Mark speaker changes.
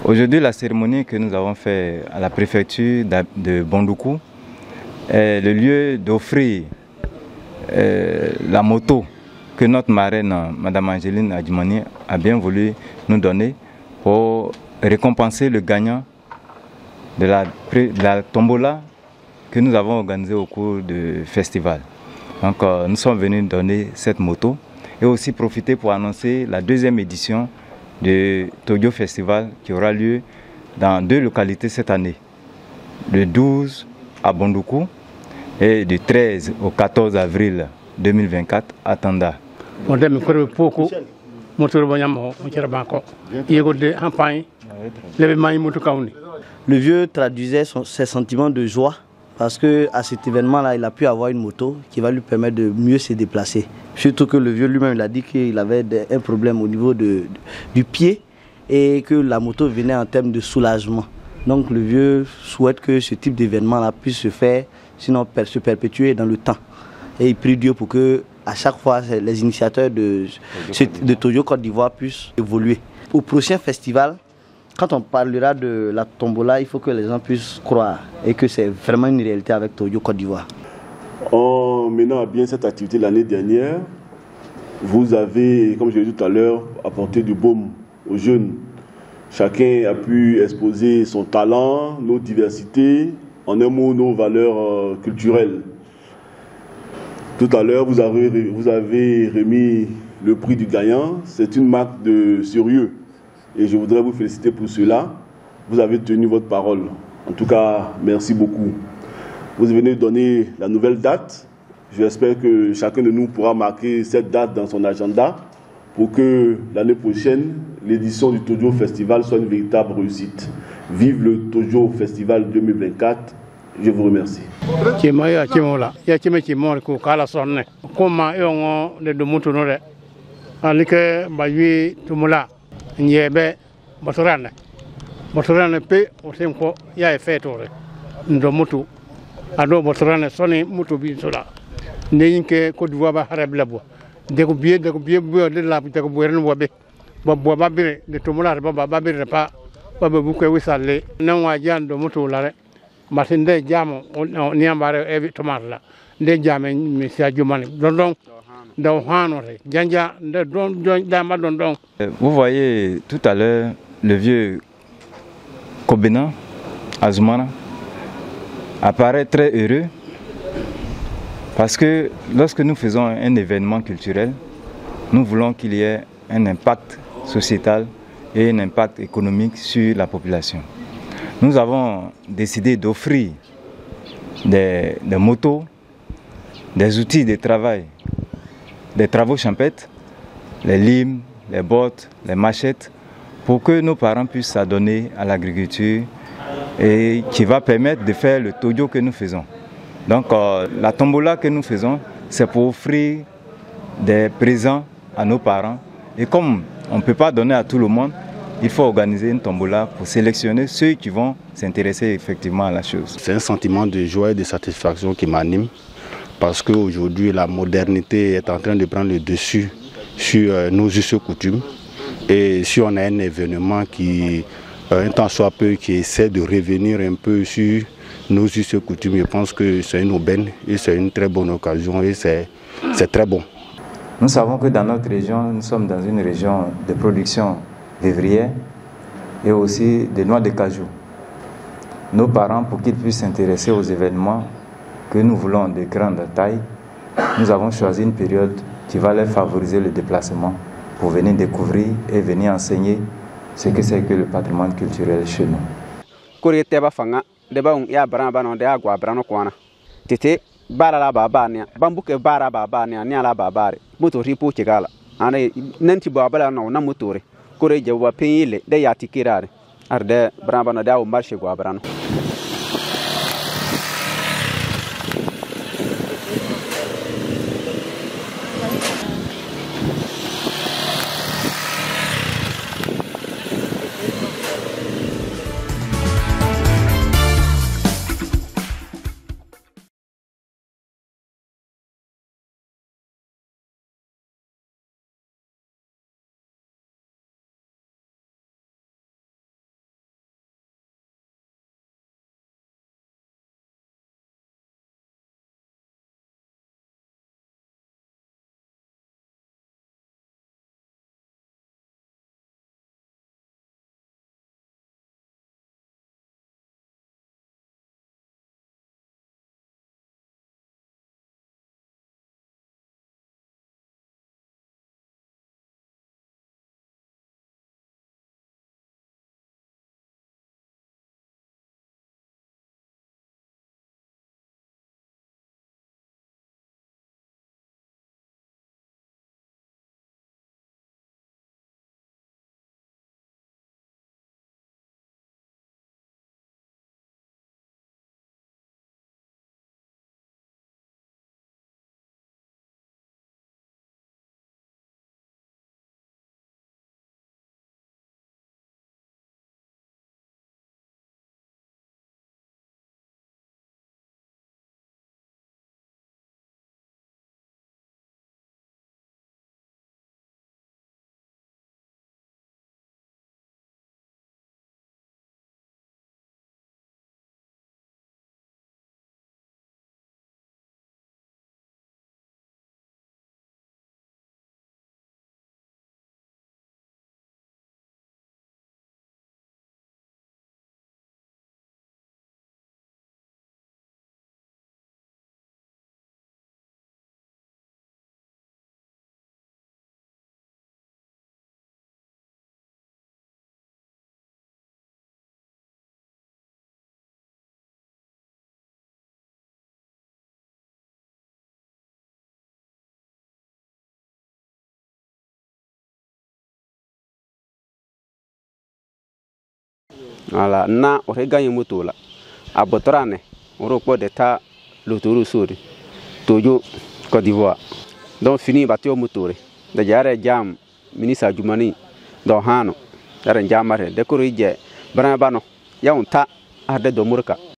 Speaker 1: Aujourd'hui, la cérémonie que nous avons faite à la préfecture de Bondoukou est le lieu d'offrir la moto que notre marraine, Mme Angeline Adjimani, a bien voulu nous donner pour récompenser le gagnant de la tombola que nous avons organisée au cours du festival. Donc nous sommes venus donner cette moto et aussi profiter pour annoncer la deuxième édition du Toyo Festival qui aura lieu dans 2 localités cette année. Le 12 à Bondoukou et du 13 au 14 avril 2024 à Tanda.
Speaker 2: Le vieux traduisait ses sentiments de joie parce qu'à cet événement-là, il a pu avoir une moto qui va lui permettre de mieux se déplacer. Surtout que le vieux lui-même il a dit qu'il avait un problème au niveau du pied et que la moto venait en termes de soulagement. Donc le vieux souhaite que ce type d'événement-là puisse se faire, sinon se perpétuer dans le temps. Et il prie Dieu pour que à chaque fois les initiateurs de Toyo Côte d'Ivoire puissent évoluer. Au prochain festival, quand on parlera de la tombola, il faut que les gens puissent croire et que c'est vraiment une réalité avec Toyo Côte d'Ivoire.
Speaker 3: En menant à bien cette activité l'année dernière, vous avez, comme je l'ai dit tout à l'heure, apporté du baume aux jeunes. Chacun a pu exposer son talent, nos diversités, en un mot, nos valeurs culturelles. Tout à l'heure, vous avez remis le prix du gagnant. C'est une marque de sérieux. Et je voudrais vous féliciter pour cela. Vous avez tenu votre parole. En tout cas, merci beaucoup. Vous venez de donner la nouvelle date. J'espère que chacun de nous pourra marquer cette date dans son agenda pour que l'année prochaine, l'édition du Toyo Festival soit une véritable réussite. Vive le Toyo Festival 2024. Je vous remercie.
Speaker 1: Vous voyez tout à l'heure le vieux Kobena Azumana apparaît très heureux parce que lorsque nous faisons un événement culturel, nous voulons qu'il y ait un impact sociétal et un impact économique sur la population. Nous avons décidé d'offrir des motos, des outils de travail, des travaux champêtres, les limes, les bottes, les machettes, pour que nos parents puissent s'adonner à l'agriculture et qui va permettre de faire le toyo que nous faisons. Donc la tombola que nous faisons, c'est pour offrir des présents à nos parents. Et comme on ne peut pas donner à tout le monde, il faut organiser une tombola pour sélectionner ceux qui vont s'intéresser effectivement à la chose.
Speaker 4: C'est un sentiment de joie et de satisfaction qui m'anime parce qu'aujourd'hui la modernité est en train de prendre le dessus sur nos us et coutumes. Et si on a un événement qui, un temps soit peu, qui essaie de revenir un peu sur nos us et coutumes, je pense que c'est une aubaine et c'est une très bonne occasion et c'est très bon.
Speaker 1: Nous savons que dans notre région, nous sommes dans une région de production vivrière et aussi de noix de cajou. Nos parents, pour qu'ils puissent s'intéresser aux événements que nous voulons de grande taille, nous avons choisi une période qui va leur favoriser le déplacement pour venir découvrir et venir enseigner ce que c'est que le patrimoine culturel chez nous.
Speaker 5: Bara babania bambuke bara babania ni ala babare motori po chegala ane nanti babala no na motori kore jawa penyile de ya tikirare arde bramba no da o marché go abrano Voilà, na on gagne moto là. À Botrane, on reprend des tas l'autoroute sur Tojo, Côte d'Ivoire. Donc fini battu au moto. D'ailleurs, jam ministre Jumani dans Hano. Yara jam mare de corrige. Brabano, ya un ta a de domurka.